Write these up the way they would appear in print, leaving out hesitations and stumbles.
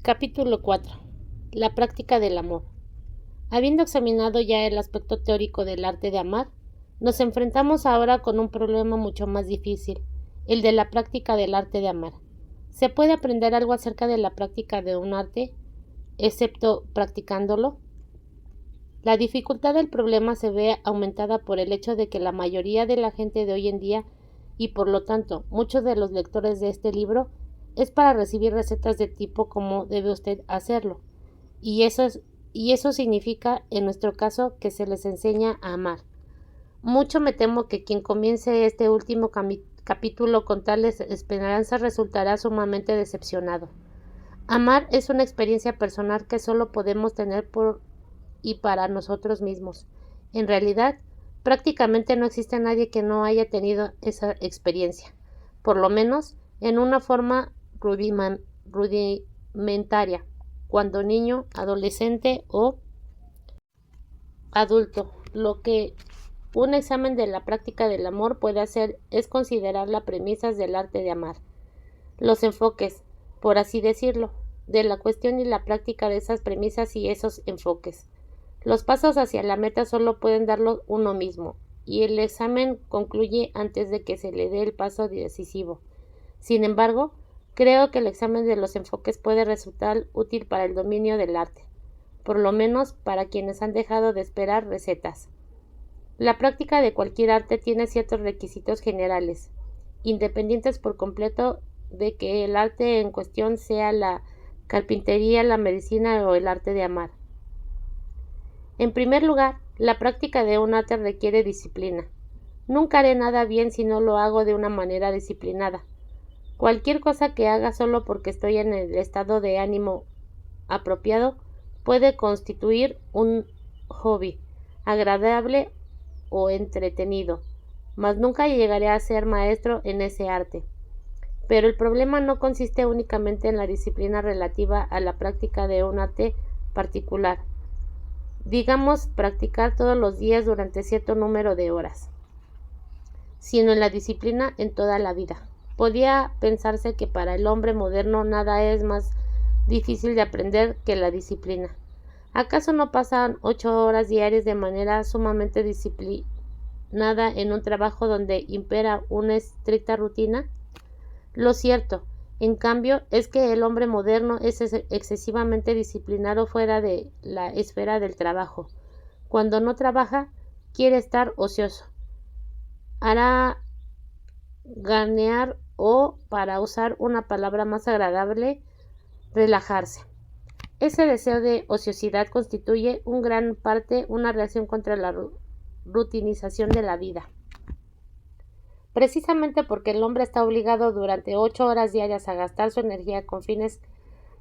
Capítulo 4. La práctica del amor. Habiendo examinado ya el aspecto teórico del arte de amar, nos enfrentamos ahora con un problema mucho más difícil, el de la práctica del arte de amar. ¿Se puede aprender algo acerca de la práctica de un arte, excepto practicándolo? La dificultad del problema se ve aumentada por el hecho de que la mayoría de la gente de hoy en día, y por lo tanto muchos de los lectores de este libro, es para recibir recetas de tipo cómo debe usted hacerlo. Y eso significa, en nuestro caso, que se les enseña a amar. Mucho me temo que quien comience este último capítulo con tales esperanzas resultará sumamente decepcionado. Amar es una experiencia personal que solo podemos tener por y para nosotros mismos. En realidad, prácticamente no existe nadie que no haya tenido esa experiencia, por lo menos en una forma rudimentaria, cuando niño, adolescente o adulto. Lo que un examen de la práctica del amor puede hacer es considerar las premisas del arte de amar, los enfoques, por así decirlo, de la cuestión y la práctica de esas premisas y esos enfoques. Los pasos hacia la meta solo pueden darlo uno mismo, y el examen concluye antes de que se le dé el paso decisivo. Sin embargo, creo que el examen de los enfoques puede resultar útil para el dominio del arte, por lo menos para quienes han dejado de esperar recetas. La práctica de cualquier arte tiene ciertos requisitos generales, independientes por completo de que el arte en cuestión sea la carpintería, la medicina o el arte de amar. En primer lugar, la práctica de un arte requiere disciplina. Nunca haré nada bien si no lo hago de una manera disciplinada. Cualquier cosa que haga solo porque estoy en el estado de ánimo apropiado puede constituir un hobby, agradable o entretenido, mas nunca llegaré a ser maestro en ese arte. Pero el problema no consiste únicamente en la disciplina relativa a la práctica de un arte particular. Digamos, practicar todos los días durante cierto número de horas, sino en la disciplina en toda la vida. Podía pensarse que para el hombre moderno nada es más difícil de aprender que la disciplina. ¿Acaso no pasan 8 horas diarias de manera sumamente disciplinada en un trabajo donde impera una estricta rutina? Lo cierto, en cambio, es que el hombre moderno es excesivamente disciplinado fuera de la esfera del trabajo. Cuando no trabaja, quiere estar ocioso. Hará ganear o, para usar una palabra más agradable, relajarse. Ese deseo de ociosidad constituye en gran parte una reacción contra la rutinización de la vida. Precisamente porque el hombre está obligado durante 8 horas diarias a gastar su energía con fines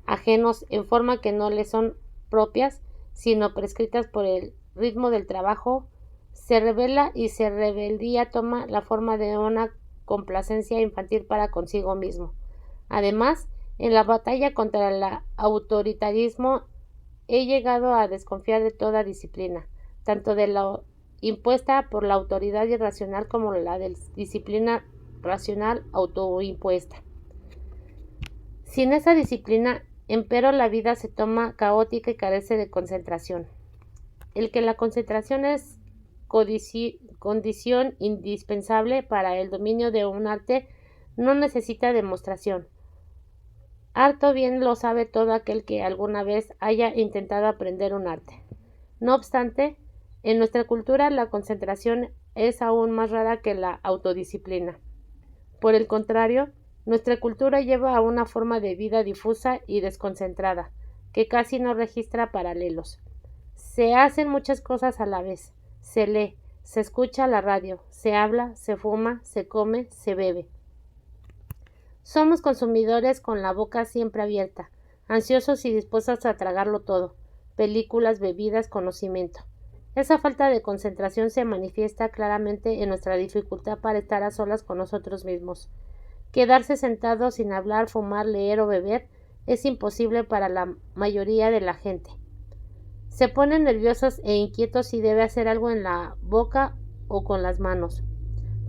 ajenos en forma que no le son propias, sino prescritas por el ritmo del trabajo, se revela y su rebeldía toma la forma de una complacencia infantil para consigo mismo. Además, en la batalla contra el autoritarismo he llegado a desconfiar de toda disciplina, tanto de la impuesta por la autoridad irracional como la disciplina racional autoimpuesta. Sin esa disciplina, empero, la vida se toma caótica y carece de concentración. El que la concentración es condición indispensable para el dominio de un arte no necesita demostración. Harto bien lo sabe todo aquel que alguna vez haya intentado aprender un arte. No obstante, en nuestra cultura la concentración es aún más rara que la autodisciplina. Por el contrario, nuestra cultura lleva a una forma de vida difusa y desconcentrada, que casi no registra paralelos. Se hacen muchas cosas a la vez. Se lee, se escucha la radio, se habla, se fuma, se come, se bebe. Somos consumidores con la boca siempre abierta, ansiosos y dispuestos a tragarlo todo: películas, bebidas, conocimiento. Esa falta de concentración se manifiesta claramente en nuestra dificultad para estar a solas con nosotros mismos. Quedarse sentado sin hablar, fumar, leer o beber es imposible para la mayoría de la gente. Se ponen nerviosos e inquietos si debe hacer algo en la boca o con las manos.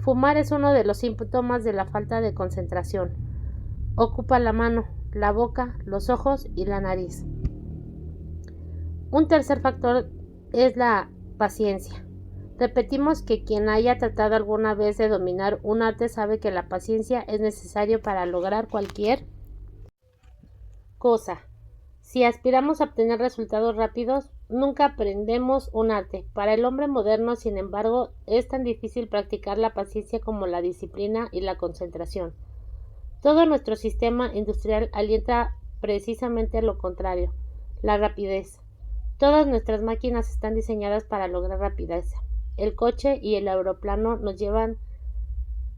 Fumar es uno de los síntomas de la falta de concentración. Ocupa la mano, la boca, los ojos y la nariz. Un tercer factor es la paciencia. Repetimos que quien haya tratado alguna vez de dominar un arte sabe que la paciencia es necesaria para lograr cualquier cosa. Si aspiramos a obtener resultados rápidos, nunca aprendemos un arte. Para el hombre moderno, sin embargo, es tan difícil practicar la paciencia como la disciplina y la concentración. Todo nuestro sistema industrial alienta precisamente lo contrario, la rapidez. Todas nuestras máquinas están diseñadas para lograr rapidez. El coche y el aeroplano nos llevan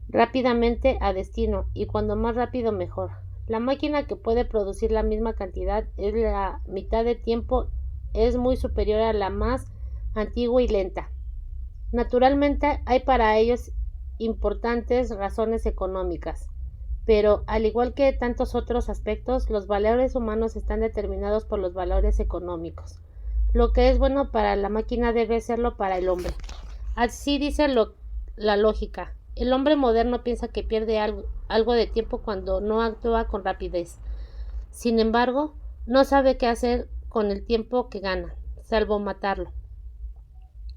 rápidamente a destino, y cuando más rápido mejor. La máquina que puede producir la misma cantidad en la mitad de tiempo es muy superior a la más antigua y lenta. Naturalmente hay para ellos importantes razones económicas, pero al igual que tantos otros aspectos, los valores humanos están determinados por los valores económicos. Lo que es bueno para la máquina debe serlo para el hombre. Así dice la lógica. El hombre moderno piensa que pierde algo de tiempo cuando no actúa con rapidez. Sin embargo, no sabe qué hacer con el tiempo que gana, salvo matarlo.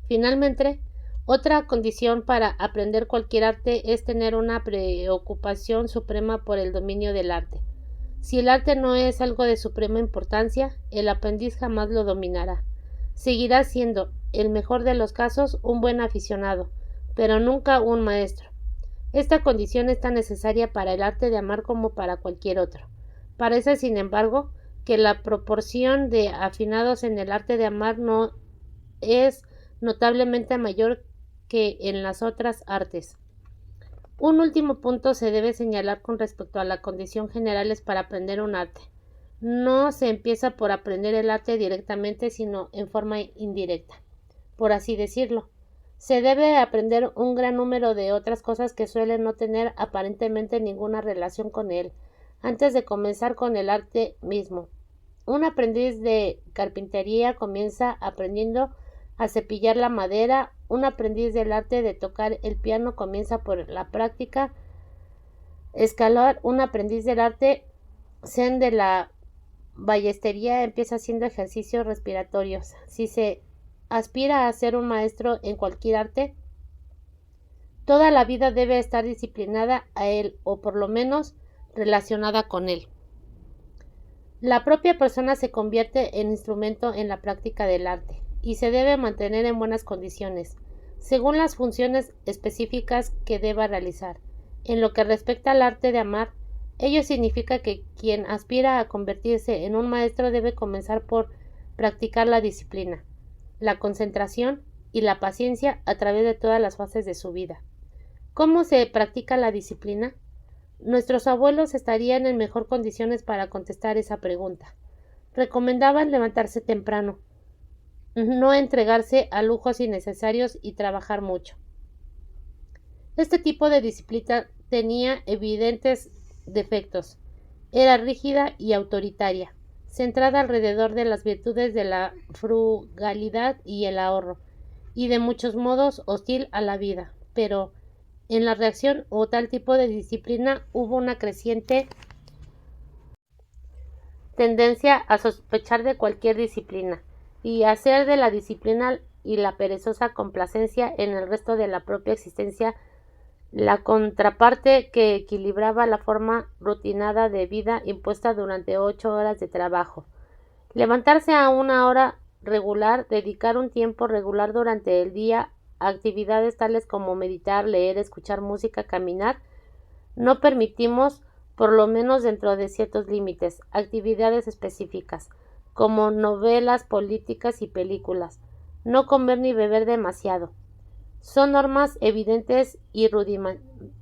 Finalmente, otra condición para aprender cualquier arte es tener una preocupación suprema por el dominio del arte. Si el arte no es algo de suprema importancia, el aprendiz jamás lo dominará. Seguirá siendo, en el mejor de los casos, un buen aficionado, pero nunca un maestro. Esta condición es tan necesaria para el arte de amar como para cualquier otro. Parece, sin embargo, que la proporción de afinados en el arte de amar no es notablemente mayor que en las otras artes. Un último punto se debe señalar con respecto a la condición generales para aprender un arte. No se empieza por aprender el arte directamente, sino en forma indirecta, por así decirlo. Se debe aprender un gran número de otras cosas que suelen no tener aparentemente ninguna relación con él, antes de comenzar con el arte mismo. Un aprendiz de carpintería comienza aprendiendo a cepillar la madera. Un aprendiz del arte de tocar el piano comienza por la práctica escalar. Un aprendiz del arte zen de la ballestería empieza haciendo ejercicios respiratorios. Si se aspira a ser un maestro en cualquier arte, toda la vida debe estar disciplinada a él, o por lo menos relacionada con él. La propia persona se convierte en instrumento en la práctica del arte y se debe mantener en buenas condiciones, según las funciones específicas que deba realizar. En lo que respecta al arte de amar, ello significa que quien aspira a convertirse en un maestro debe comenzar por practicar la disciplina, la concentración y la paciencia a través de todas las fases de su vida. ¿Cómo se practica la disciplina? Nuestros abuelos estarían en mejor condiciones para contestar esa pregunta. Recomendaban levantarse temprano, no entregarse a lujos innecesarios y trabajar mucho. Este tipo de disciplina tenía evidentes defectos. Era rígida y autoritaria, centrada alrededor de las virtudes de la frugalidad y el ahorro, y de muchos modos hostil a la vida. Pero en la reacción o tal tipo de disciplina hubo una creciente tendencia a sospechar de cualquier disciplina y a hacer de la disciplina y la perezosa complacencia en el resto de la propia existencia la contraparte que equilibraba la forma rutinada de vida impuesta durante 8 horas de trabajo. Levantarse a una hora regular, dedicar un tiempo regular durante el día a actividades tales como meditar, leer, escuchar música, caminar, no permitimos, por lo menos dentro de ciertos límites, actividades específicas, como novelas, políticas y películas, no comer ni beber demasiado. Son normas evidentes y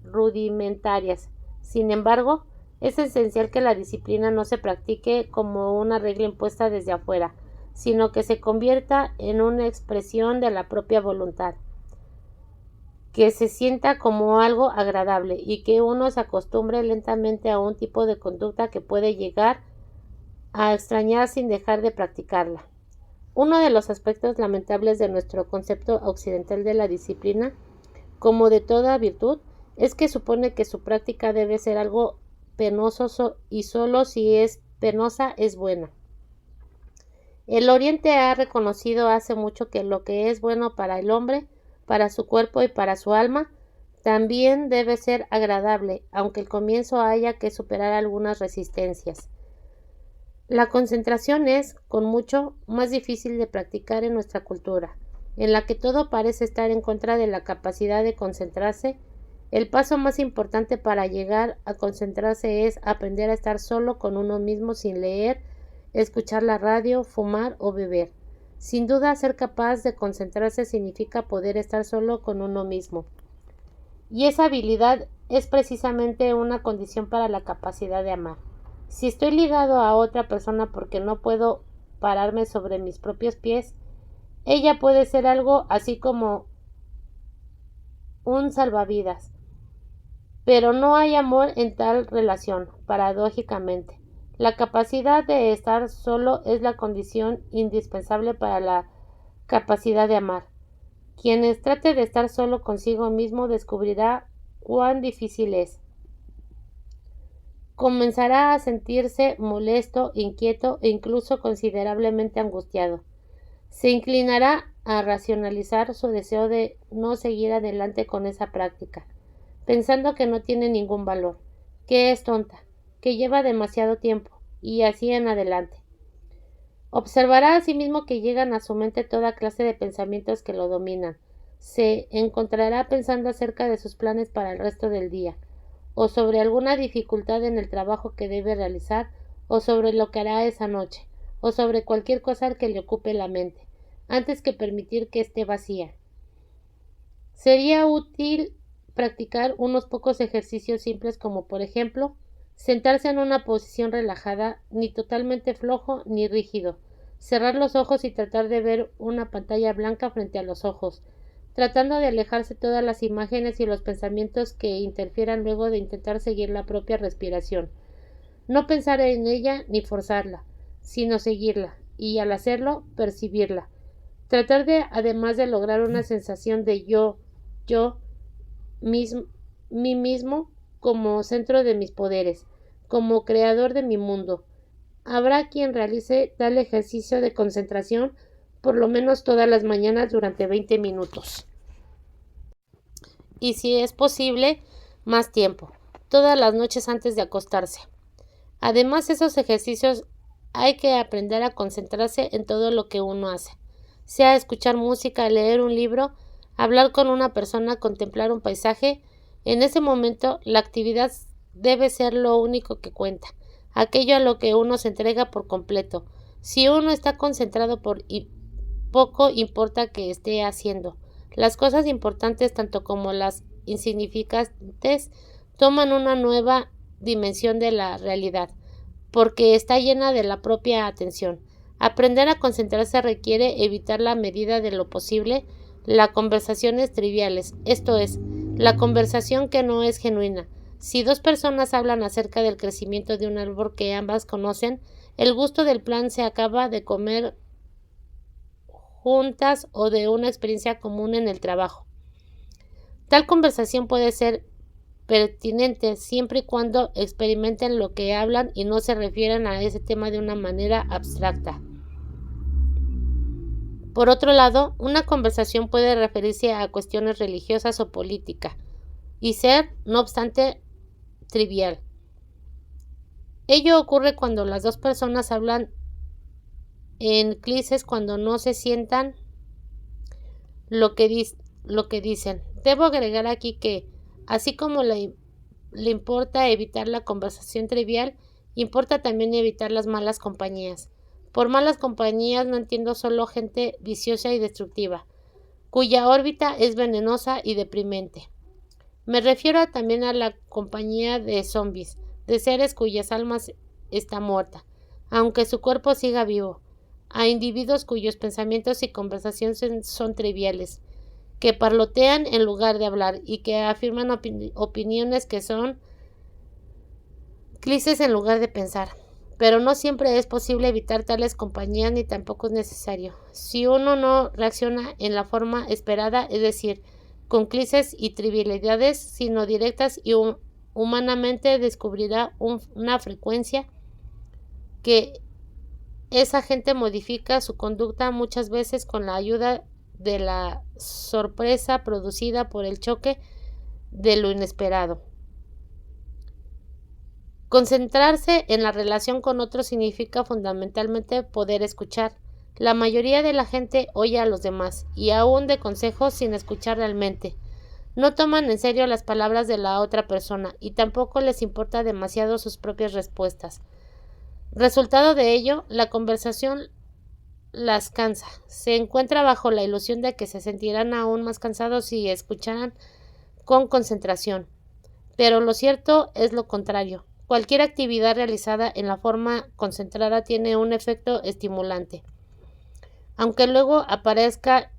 rudimentarias. Sin embargo, es esencial que la disciplina no se practique como una regla impuesta desde afuera, sino que se convierta en una expresión de la propia voluntad, que se sienta como algo agradable y que uno se acostumbre lentamente a un tipo de conducta que puede llegar a extrañar sin dejar de practicarla. Uno de los aspectos lamentables de nuestro concepto occidental de la disciplina, como de toda virtud, es que supone que su práctica debe ser algo penoso y solo si es penosa es buena. El Oriente ha reconocido hace mucho que lo que es bueno para el hombre, para su cuerpo y para su alma, también debe ser agradable, aunque al comienzo haya que superar algunas resistencias. La concentración es, con mucho, más difícil de practicar en nuestra cultura, en la que todo parece estar en contra de la capacidad de concentrarse. El paso más importante para llegar a concentrarse es aprender a estar solo con uno mismo sin leer, escuchar la radio, fumar o beber. Sin duda, ser capaz de concentrarse significa poder estar solo con uno mismo. Y esa habilidad es precisamente una condición para la capacidad de amar. Si estoy ligado a otra persona porque no puedo pararme sobre mis propios pies, ella puede ser algo así como un salvavidas. Pero no hay amor en tal relación, paradójicamente. La capacidad de estar solo es la condición indispensable para la capacidad de amar. Quien trate de estar solo consigo mismo descubrirá cuán difícil es. Comenzará a sentirse molesto, inquieto e incluso considerablemente angustiado. Se inclinará a racionalizar su deseo de no seguir adelante con esa práctica, pensando que no tiene ningún valor, que es tonta, que lleva demasiado tiempo, y así en adelante. Observará asimismo que llegan a su mente toda clase de pensamientos que lo dominan. Se encontrará pensando acerca de sus planes para el resto del día, o sobre alguna dificultad en el trabajo que debe realizar, o sobre lo que hará esa noche, o sobre cualquier cosa que le ocupe la mente, antes que permitir que esté vacía. Sería útil practicar unos pocos ejercicios simples como, por ejemplo, sentarse en una posición relajada, ni totalmente flojo ni rígido, cerrar los ojos y tratar de ver una pantalla blanca frente a los ojos, tratando de alejarse todas las imágenes y los pensamientos que interfieran luego de intentar seguir la propia respiración. No pensar en ella ni forzarla, sino seguirla, y al hacerlo, percibirla. Tratar de, además de lograr una sensación de yo, mí mismo, como centro de mis poderes, como creador de mi mundo. Habrá quien realice tal ejercicio de concentración por lo menos todas las mañanas durante 20 minutos. Y si es posible, más tiempo, todas las noches antes de acostarse. Además, esos ejercicios hay que aprender a concentrarse en todo lo que uno hace, sea escuchar música, leer un libro, hablar con una persona, contemplar un paisaje. En ese momento, la actividad debe ser lo único que cuenta, aquello a lo que uno se entrega por completo. Si uno está concentrado poco importa que esté haciendo. Las cosas importantes, tanto como las insignificantes, toman una nueva dimensión de la realidad, porque está llena de la propia atención. Aprender a concentrarse requiere evitar la medida de lo posible las conversaciones triviales, esto es, la conversación que no es genuina. Si dos personas hablan acerca del crecimiento de un árbol que ambas conocen, el gusto del plan se acaba de comer juntas o de una experiencia común en el trabajo. Tal conversación puede ser pertinente siempre y cuando experimenten lo que hablan y no se refieran a ese tema de una manera abstracta. Por otro lado, una conversación puede referirse a cuestiones religiosas o políticas y ser, no obstante, trivial. Ello ocurre cuando las dos personas hablan en clices, cuando no se sientan lo que dicen. Debo agregar aquí que, así como le importa evitar la conversación trivial, importa también evitar las malas compañías. Por malas compañías no entiendo solo gente viciosa y destructiva, cuya órbita es venenosa y deprimente. Me refiero también a la compañía de zombies, de seres cuyas almas está muerta, aunque su cuerpo siga vivo, a individuos cuyos pensamientos y conversaciones son triviales, que parlotean en lugar de hablar y que afirman opiniones que son clices en lugar de pensar. Pero no siempre es posible evitar tales compañías ni tampoco es necesario. Si uno no reacciona en la forma esperada, es decir, con clices y trivialidades, sino directas y humanamente descubrirá una frecuencia que esa gente modifica su conducta muchas veces con la ayuda de la sorpresa producida por el choque de lo inesperado. Concentrarse en la relación con otros significa fundamentalmente poder escuchar. La mayoría de la gente oye a los demás y aún de consejos sin escuchar realmente. No toman en serio las palabras de la otra persona y tampoco les importa demasiado sus propias respuestas. Resultado de ello, la conversación las cansa. Se encuentra bajo la ilusión de que se sentirán aún más cansados si escucharan con concentración. Pero lo cierto es lo contrario. Cualquier actividad realizada en la forma concentrada tiene un efecto estimulante, aunque luego aparezca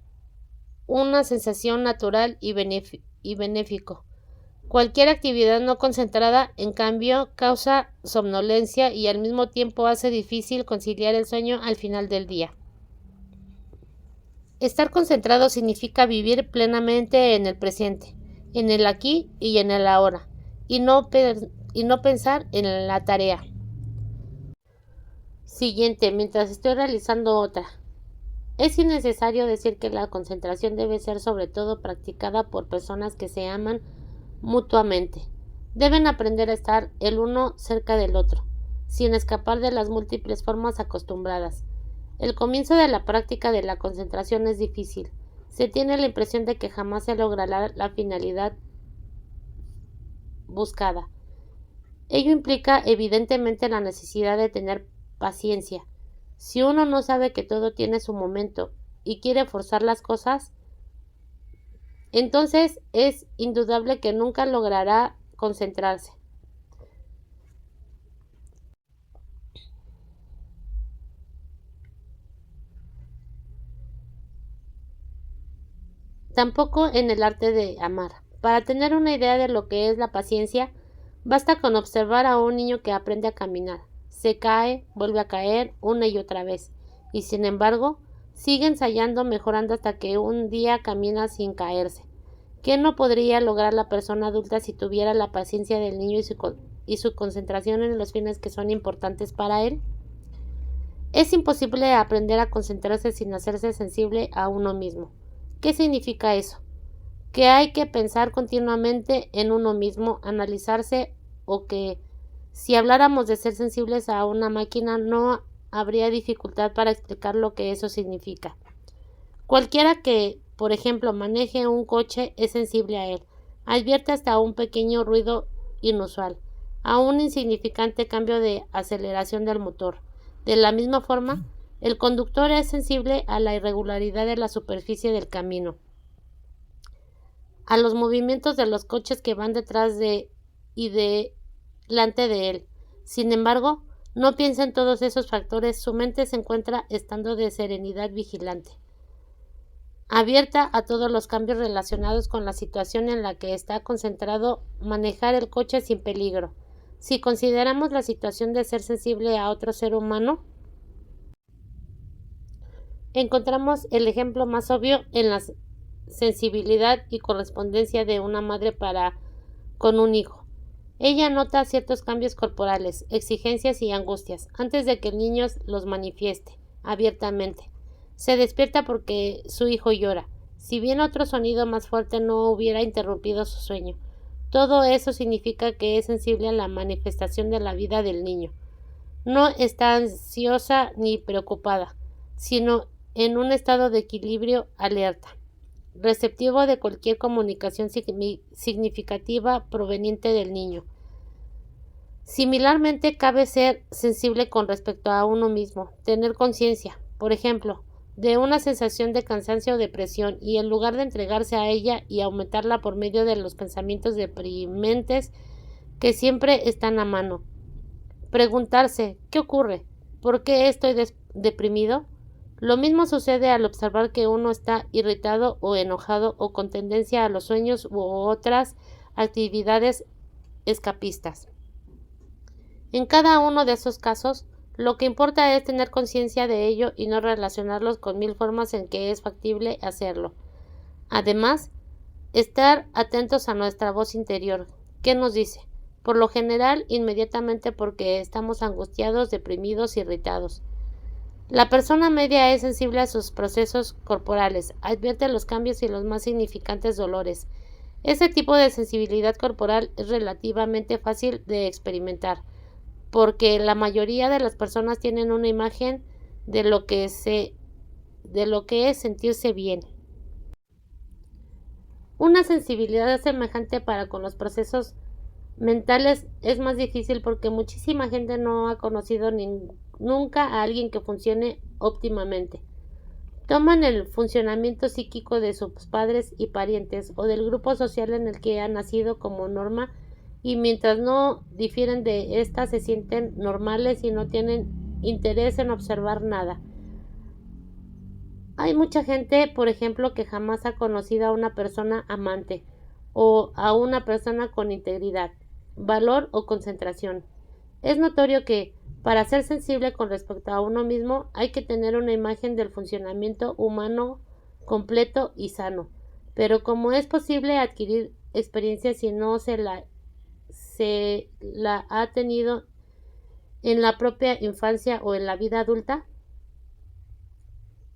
una sensación natural y benéfico. Cualquier actividad no concentrada, en cambio, causa somnolencia y al mismo tiempo hace difícil conciliar el sueño al final del día. Estar concentrado significa vivir plenamente en el presente, en el aquí y en el ahora, y no pensar en la tarea siguiente mientras estoy realizando otra. Es innecesario decir que la concentración debe ser sobre todo practicada por personas que se aman mutuamente. Deben aprender a estar el uno cerca del otro, sin escapar de las múltiples formas acostumbradas. El comienzo de la práctica de la concentración es difícil. Se tiene la impresión de que jamás se logrará la finalidad buscada. Ello implica evidentemente la necesidad de tener paciencia. Si uno no sabe que todo tiene su momento y quiere forzar las cosas, entonces es indudable que nunca logrará concentrarse. Tampoco en el arte de amar. Para tener una idea de lo que es la paciencia, basta con observar a un niño que aprende a caminar. Se cae, vuelve a caer una y otra vez, y sin embargo, sigue ensayando, mejorando hasta que un día camina sin caerse. ¿Qué no podría lograr la persona adulta si tuviera la paciencia del niño y su concentración en los fines que son importantes para él? Es imposible aprender a concentrarse sin hacerse sensible a uno mismo. ¿Qué significa eso? Que hay que pensar continuamente en uno mismo, analizarse, o que si habláramos de ser sensibles a una máquina no habría dificultad para explicar lo que eso significa. Cualquiera que, por ejemplo, maneje un coche es sensible a él. Advierte hasta un pequeño ruido inusual, a un insignificante cambio de aceleración del motor. De la misma forma, el conductor es sensible a la irregularidad de la superficie del camino, a los movimientos de los coches que van detrás de y delante de él. Sin embargo, no piensa en todos esos factores, su mente se encuentra estando de serenidad vigilante, abierta a todos los cambios relacionados con la situación en la que está concentrado manejar el coche sin peligro. Si consideramos la situación de ser sensible a otro ser humano, encontramos el ejemplo más obvio en la sensibilidad y correspondencia de una madre para con un hijo. Ella nota ciertos cambios corporales, exigencias y angustias antes de que el niño los manifieste abiertamente. Se despierta porque su hijo llora, si bien otro sonido más fuerte no hubiera interrumpido su sueño. Todo eso significa que es sensible a la manifestación de la vida del niño. No está ansiosa ni preocupada, sino en un estado de equilibrio alerta, receptivo de cualquier comunicación significativa proveniente del niño. Similarmente, cabe ser sensible con respecto a uno mismo, tener conciencia, por ejemplo, de una sensación de cansancio o depresión, y en lugar de entregarse a ella y aumentarla por medio de los pensamientos deprimentes que siempre están a mano, preguntarse: ¿qué ocurre? ¿Por qué estoy deprimido? Lo mismo sucede al observar que uno está irritado o enojado o con tendencia a los sueños u otras actividades escapistas. En cada uno de esos casos, lo que importa es tener conciencia de ello y no relacionarlos con mil formas en que es factible hacerlo. Además, estar atentos a nuestra voz interior. ¿Qué nos dice? por lo general inmediatamente porque estamos angustiados, deprimidos, irritados. La persona media es sensible a sus procesos corporales, advierte los cambios y los más significantes dolores. Este tipo de sensibilidad corporal es relativamente fácil de experimentar, porque la mayoría de las personas tienen una imagen de lo que es sentirse bien. Una sensibilidad semejante para con los procesos mentales es más difícil porque muchísima gente no ha conocido nunca a alguien que funcione óptimamente. Toman el funcionamiento psíquico de sus padres y parientes o del grupo social en el que han nacido como norma, y mientras no difieren de ésta se sienten normales y no tienen interés en observar nada. Hay mucha gente, por ejemplo, que jamás ha conocido a una persona amante o a una persona con integridad, valor o concentración. Es notorio que, para ser sensible con respecto a uno mismo, hay que tener una imagen del funcionamiento humano completo y sano. Pero como es posible adquirir experiencia si no se la ha tenido en la propia infancia o en la vida adulta?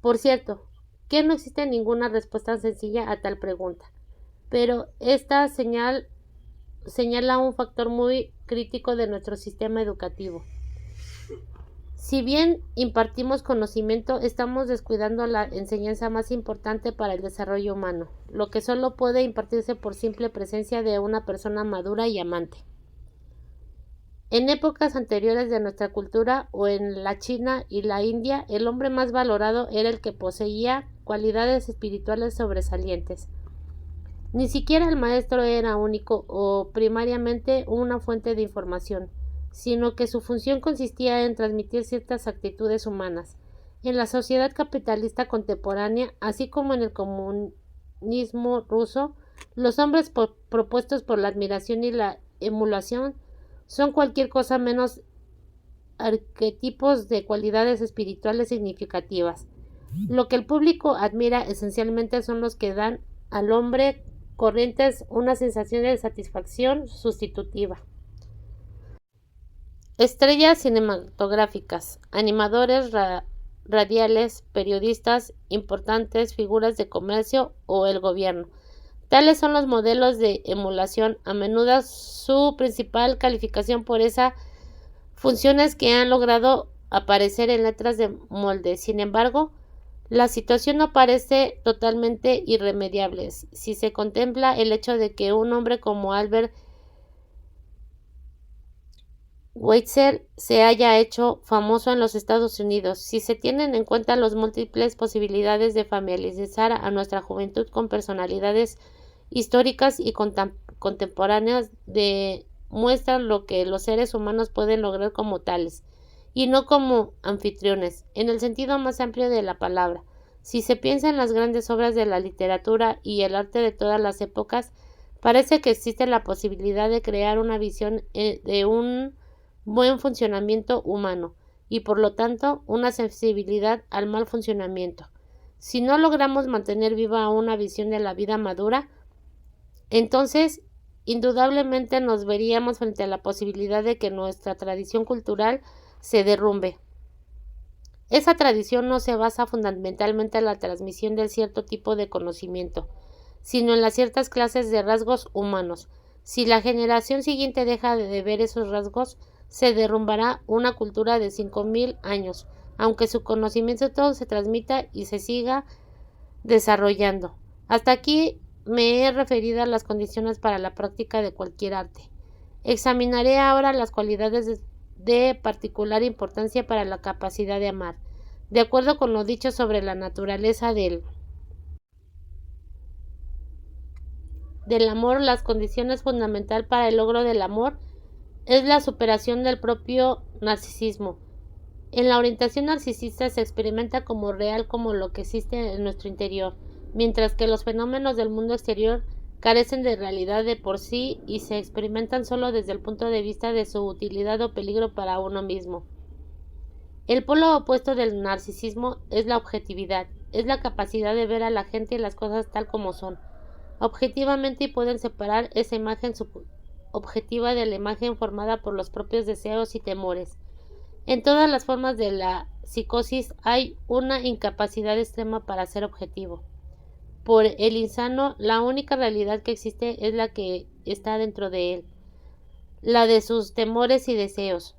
Por cierto, que no existe ninguna respuesta sencilla a tal pregunta, pero esta señala un factor muy crítico de nuestro sistema educativo. Si bien impartimos conocimiento, estamos descuidando la enseñanza más importante para el desarrollo humano, lo que solo puede impartirse por simple presencia de una persona madura y amante. En épocas anteriores de nuestra cultura, o en la China y la India, el hombre más valorado era el que poseía cualidades espirituales sobresalientes. Ni siquiera el maestro era único o primariamente una fuente de información, sino que su función consistía en transmitir ciertas actitudes humanas. En la sociedad capitalista contemporánea, así como en el comunismo ruso, los hombres propuestos por la admiración y la emulación son cualquier cosa menos arquetipos de cualidades espirituales significativas. Lo que el público admira esencialmente son los que dan al hombre corrientes una sensación de satisfacción sustitutiva. Estrellas cinematográficas, animadores radiales, periodistas, importantes figuras de comercio o el gobierno. Tales son los modelos de emulación. A menudo su principal calificación por esa función es que han logrado aparecer en letras de molde. Sin embargo, la situación no parece totalmente irremediable si se contempla el hecho de que un hombre como Albert Schweitzer se haya hecho famoso en los Estados Unidos. Si se tienen en cuenta las múltiples posibilidades de familiarizar a nuestra juventud con personalidades históricas y contemporáneas, demuestran lo que los seres humanos pueden lograr como tales, y no como anfitriones, en el sentido más amplio de la palabra. Si se piensa en las grandes obras de la literatura y el arte de todas las épocas, parece que existe la posibilidad de crear una visión de un buen funcionamiento humano y por lo tanto una sensibilidad al mal funcionamiento. Si no logramos mantener viva una visión de la vida madura, entonces indudablemente nos veríamos frente a la posibilidad de que nuestra tradición cultural se derrumbe. Esa tradición no se basa fundamentalmente en la transmisión de cierto tipo de conocimiento, sino en las ciertas clases de rasgos humanos. Si la generación siguiente deja de ver esos rasgos, se derrumbará una cultura de 5.000 años, aunque su conocimiento todo se transmita y se siga desarrollando. Hasta aquí me he referido a las condiciones para la práctica de cualquier arte. Examinaré ahora las cualidades de particular importancia para la capacidad de amar. De acuerdo con lo dicho sobre la naturaleza del amor, las condiciones fundamental para el logro del amor es la superación del propio narcisismo. En la orientación narcisista se experimenta como real como lo que existe en nuestro interior, mientras que los fenómenos del mundo exterior carecen de realidad de por sí y se experimentan solo desde el punto de vista de su utilidad o peligro para uno mismo. El polo opuesto del narcisismo es la objetividad, es la capacidad de ver a la gente y las cosas tal como son, objetivamente, y pueden separar esa imagen objetiva de la imagen formada por los propios deseos y temores. En todas las formas de la psicosis hay una incapacidad extrema para ser objetivo. Por el insano, la única realidad que existe es la que está dentro de él, la de sus temores y deseos.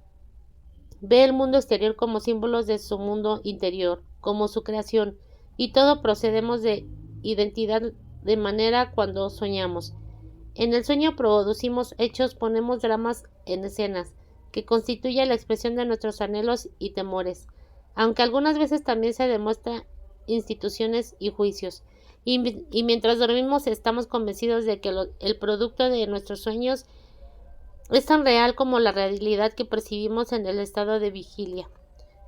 Ve el mundo exterior como símbolos de su mundo interior, como su creación, y todo procedemos de identidad de manera cuando soñamos. En el sueño producimos hechos, ponemos dramas en escenas, que constituye la expresión de nuestros anhelos y temores, aunque algunas veces también se demuestra instituciones y juicios, y mientras dormimos estamos convencidos de que el producto de nuestros sueños es tan real como la realidad que percibimos en el estado de vigilia.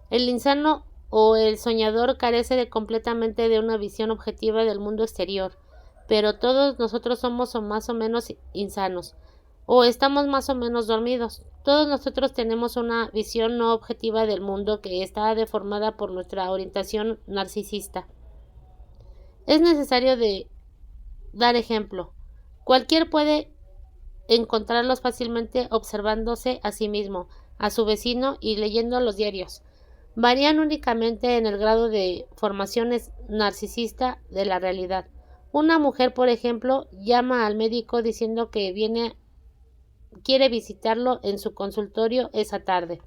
El insano o el soñador carece completamente de una visión objetiva del mundo exterior, pero todos nosotros somos o más o menos insanos, o estamos más o menos dormidos. Todos nosotros tenemos una visión no objetiva del mundo que está deformada por nuestra orientación narcisista. Es necesario dar ejemplo. Cualquiera puede encontrarlos fácilmente observándose a sí mismo, a su vecino y leyendo los diarios. Varían únicamente en el grado de formación narcisista de la realidad. Una mujer, por ejemplo, llama al médico diciendo que quiere visitarlo en su consultorio esa tarde.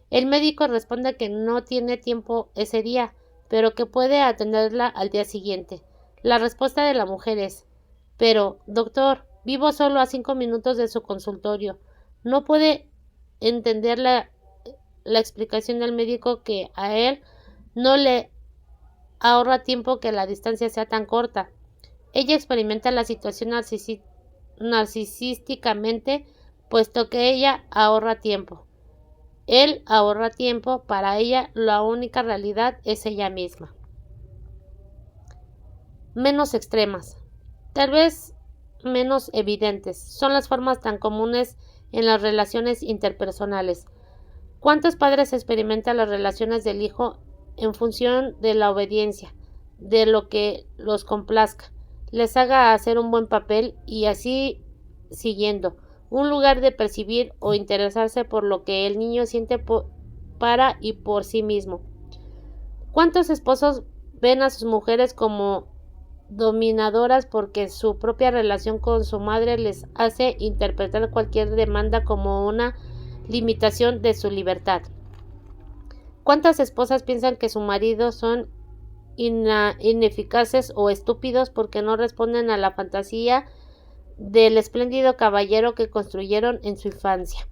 El médico responde que no tiene tiempo ese día, pero que puede atenderla al día siguiente. La respuesta de la mujer es: pero, doctor, vivo solo a 5 minutos de su consultorio. No puede entender la explicación del médico que a él no le ahorra tiempo que la distancia sea tan corta. Ella experimenta la situación narcisísticamente, puesto que ella ahorra tiempo. Él ahorra tiempo, para ella la única realidad es ella misma. Menos extremas, tal vez menos evidentes, son las formas tan comunes en las relaciones interpersonales. ¿Cuántos padres experimentan las relaciones del hijo en función de la obediencia, de lo que los complazca, les haga hacer un buen papel y así siguiendo, un lugar de percibir o interesarse por lo que el niño siente para y por sí mismo? ¿Cuántos esposos ven a sus mujeres como dominadoras porque su propia relación con su madre les hace interpretar cualquier demanda como una limitación de su libertad? ¿Cuántas esposas piensan que su marido son ineficaces o estúpidos porque no responden a la fantasía del espléndido caballero que construyeron en su infancia?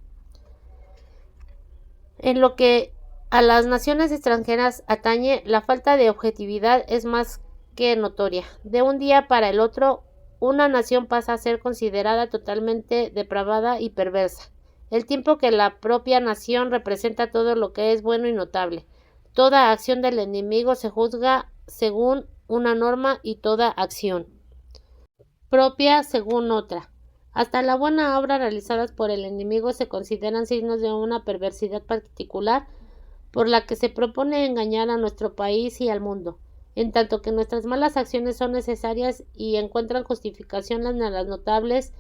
En lo que a las naciones extranjeras atañe, la falta de objetividad es más que notoria. De un día para el otro, una nación pasa a ser considerada totalmente depravada y perversa, el tiempo que la propia nación representa todo lo que es bueno y notable. Toda acción del enemigo se juzga según una norma y toda acción propia según otra. Hasta la buena obra realizadas por el enemigo se consideran signos de una perversidad particular por la que se propone engañar a nuestro país y al mundo, en tanto que nuestras malas acciones son necesarias y encuentran justificación en las notables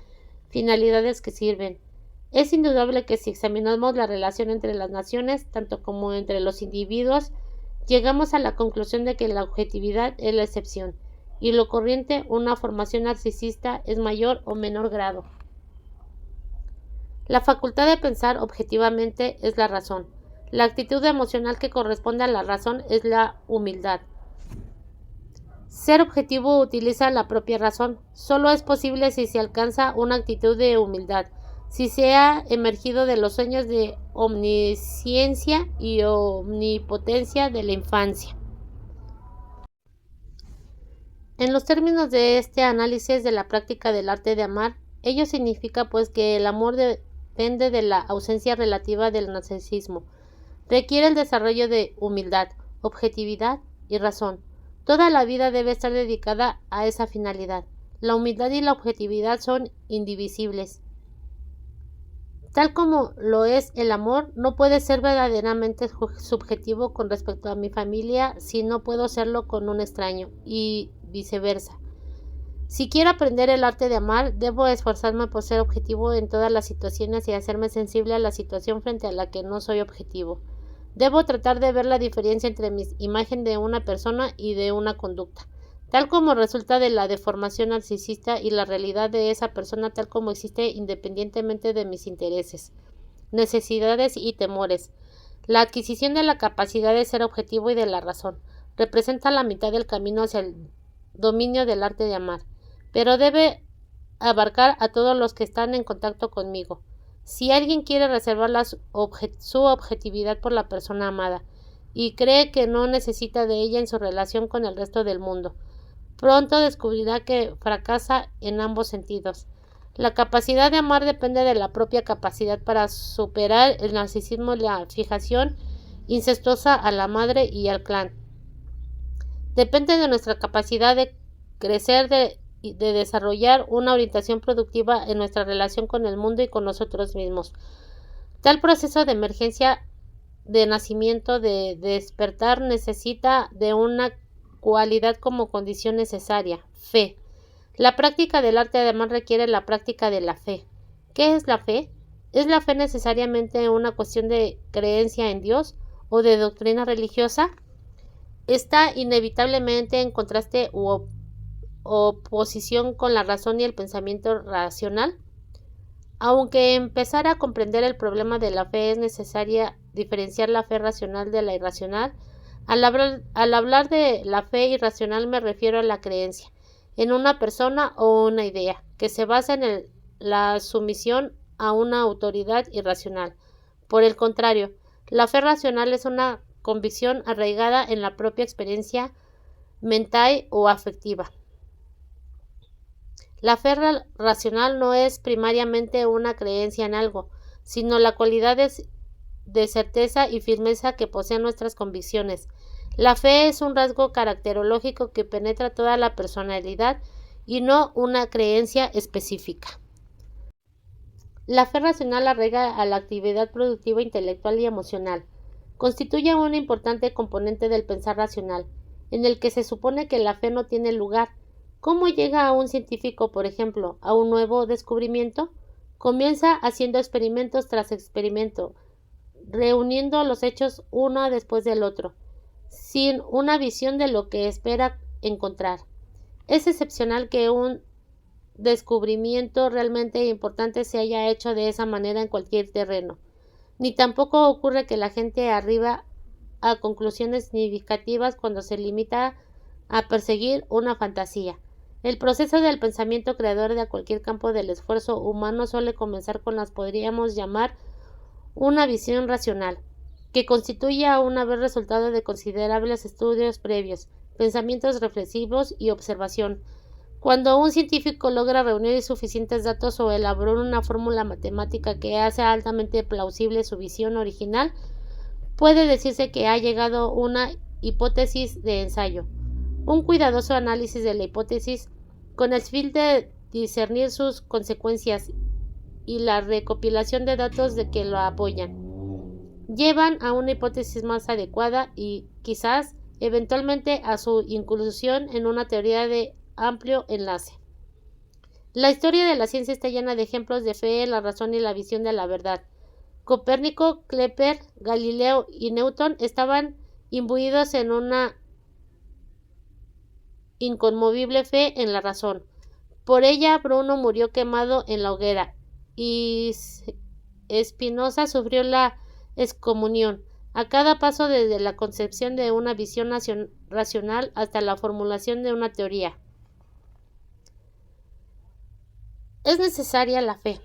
finalidades que sirven. Es indudable que si examinamos la relación entre las naciones, tanto como entre los individuos, llegamos a la conclusión de que la objetividad es la excepción, y lo corriente, una formación narcisista, es mayor o menor grado. La facultad de pensar objetivamente es la razón. La actitud emocional que corresponde a la razón es la humildad. Ser objetivo utiliza la propia razón. Solo es posible si se alcanza una actitud de humildad, si se ha emergido de los sueños de omnisciencia y omnipotencia de la infancia. En los términos de este análisis de la práctica del arte de amar, ello significa pues que el amor depende de la ausencia relativa del narcisismo. Requiere el desarrollo de humildad, objetividad y razón. Toda la vida debe estar dedicada a esa finalidad. La humildad y la objetividad son indivisibles. Tal como lo es el amor, no puede ser verdaderamente subjetivo con respecto a mi familia si no puedo serlo con un extraño, y viceversa. Si quiero aprender el arte de amar, debo esforzarme por ser objetivo en todas las situaciones y hacerme sensible a la situación frente a la que no soy objetivo. Debo tratar de ver la diferencia entre mi imagen de una persona y de una conducta, tal como resulta de la deformación narcisista, y la realidad de esa persona tal como existe independientemente de mis intereses, necesidades y temores. La adquisición de la capacidad de ser objetivo y de la razón representa la mitad del camino hacia el dominio del arte de amar, pero debe abarcar a todos los que están en contacto conmigo. Si alguien quiere reservar su objetividad por la persona amada y cree que no necesita de ella en su relación con el resto del mundo, pronto descubrirá que fracasa en ambos sentidos. La capacidad de amar depende de la propia capacidad para superar el narcisismo y la fijación incestuosa a la madre y al clan. Depende de nuestra capacidad de crecer, de desarrollar una orientación productiva en nuestra relación con el mundo y con nosotros mismos. Tal proceso de emergencia, de nacimiento, de despertar, necesita de una cualidad como condición necesaria: fe. La práctica del arte de amar requiere la práctica de la fe. ¿Qué es la fe? ¿Es la fe necesariamente una cuestión de creencia en Dios o de doctrina religiosa? Está inevitablemente en contraste u oposición con la razón y el pensamiento racional. Aunque empezar a comprender el problema de la fe es necesaria diferenciar la fe racional de la irracional. Al hablar de la fe irracional me refiero a la creencia en una persona o una idea que se basa en la sumisión a una autoridad irracional. Por el contrario, la fe racional es una convicción arraigada en la propia experiencia mental o afectiva. La fe racional no es primariamente una creencia en algo, sino la cualidad de certeza y firmeza que poseen nuestras convicciones. La fe es un rasgo caracterológico que penetra toda la personalidad y no una creencia específica. La fe racional arraiga a la actividad productiva intelectual y emocional. Constituye un importante componente del pensar racional, en el que se supone que la fe no tiene lugar. ¿Cómo llega a un científico, por ejemplo, a un nuevo descubrimiento? Comienza haciendo experimentos tras experimento, reuniendo los hechos uno después del otro, sin una visión de lo que espera encontrar. Es excepcional que un descubrimiento realmente importante se haya hecho de esa manera en cualquier terreno. Ni tampoco ocurre que la gente arriba a conclusiones significativas cuando se limita a perseguir una fantasía. El proceso del pensamiento creador de cualquier campo del esfuerzo humano suele comenzar con las podríamos llamar una visión racional, que constituye a una vez resultado de considerables estudios previos, pensamientos reflexivos y observación. Cuando un científico logra reunir suficientes datos o elaborar una fórmula matemática que hace altamente plausible su visión original, puede decirse que ha llegado a una hipótesis de ensayo. Un cuidadoso análisis de la hipótesis con el fin de discernir sus consecuencias y la recopilación de datos de que lo apoyan llevan a una hipótesis más adecuada y quizás eventualmente a su inclusión en una teoría de amplio enlace. La historia de la ciencia está llena de ejemplos de fe en la razón y la visión de la verdad. Copérnico, Kepler, Galileo y Newton estaban imbuidos en una inconmovible fe en la razón. Por ella Bruno murió quemado en la hoguera y Spinoza sufrió la excomunión. A cada paso, desde la concepción de una visión racional hasta la formulación de una teoría. Es necesaria la fe.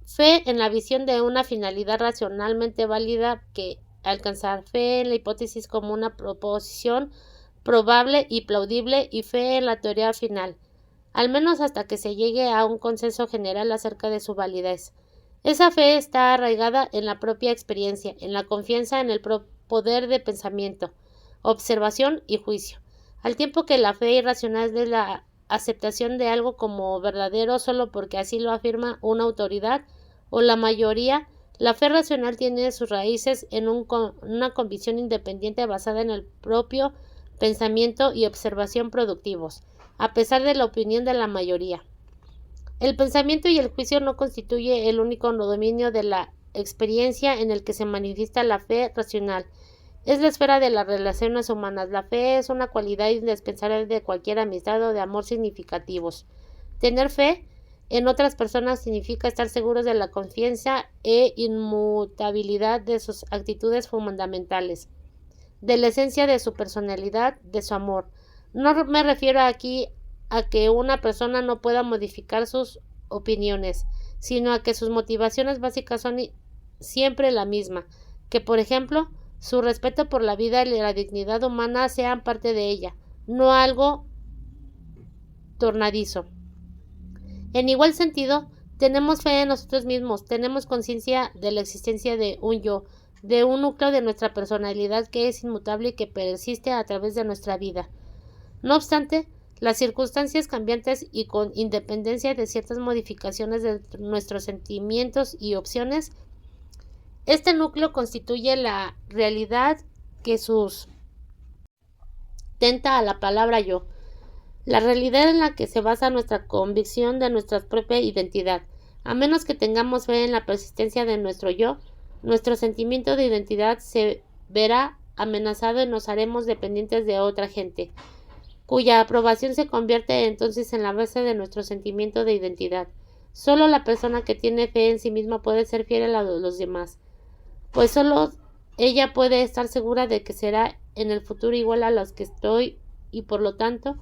Fe en la visión de una finalidad racionalmente válida que alcanzar. Fe en la hipótesis como una proposición probable y plaudible y fe en la teoría final, al menos hasta que se llegue a un consenso general acerca de su validez. Esa fe está arraigada en la propia experiencia, en la confianza en el poder de pensamiento, observación y juicio, al tiempo que la fe irracional es la aceptación de algo como verdadero solo porque así lo afirma una autoridad o la mayoría. La fe racional tiene sus raíces en una convicción independiente basada en el propio pensamiento y observación productivos. a pesar de la opinión de la mayoría. El pensamiento y el juicio no constituye el único dominio de la experiencia en el que se manifiesta la fe racional. Es la esfera de las relaciones humanas. La fe es una cualidad indispensable de cualquier amistad o de amor significativos. Tener fe en otras personas significa estar seguros de la confianza e inmutabilidad de sus actitudes fundamentales, de la esencia de su personalidad, de su amor. No me refiero aquí a que una persona no pueda modificar sus opiniones, sino a que sus motivaciones básicas son siempre la misma, que por ejemplo, su respeto por la vida y la dignidad humana sean parte de ella, no algo tornadizo. En igual sentido, tenemos fe en nosotros mismos, tenemos conciencia de la existencia de un yo, de un núcleo de nuestra personalidad que es inmutable y que persiste a través de nuestra vida. No obstante, las circunstancias cambiantes y con independencia de ciertas modificaciones de nuestros sentimientos y opciones, este núcleo constituye la realidad que sustenta a la palabra yo, la realidad en la que se basa nuestra convicción de nuestra propia identidad. A menos que tengamos fe en la persistencia de nuestro yo, nuestro sentimiento de identidad se verá amenazado y nos haremos dependientes de otra gente, cuya aprobación se convierte entonces en la base de nuestro sentimiento de identidad. Solo la persona que tiene fe en sí misma puede ser fiel a los demás, pues solo ella puede estar segura de que será en el futuro igual a los que estoy y por lo tanto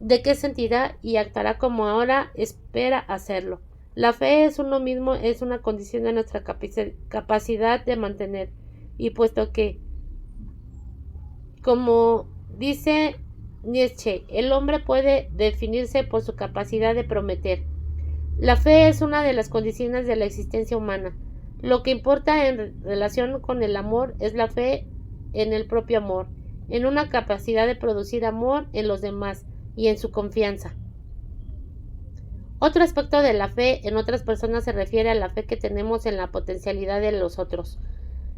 de que sentirá y actuará como ahora espera hacerlo. La fe en uno mismo es una condición de nuestra capacidad de mantener, y puesto que, como dice Nietzsche, el hombre puede definirse por su capacidad de prometer. La fe es una de las condiciones de la existencia humana. Lo que importa en relación con el amor es la fe en el propio amor, en una capacidad de producir amor en los demás y en su confianza. Otro aspecto de la fe en otras personas se refiere a la fe que tenemos en la potencialidad de los otros.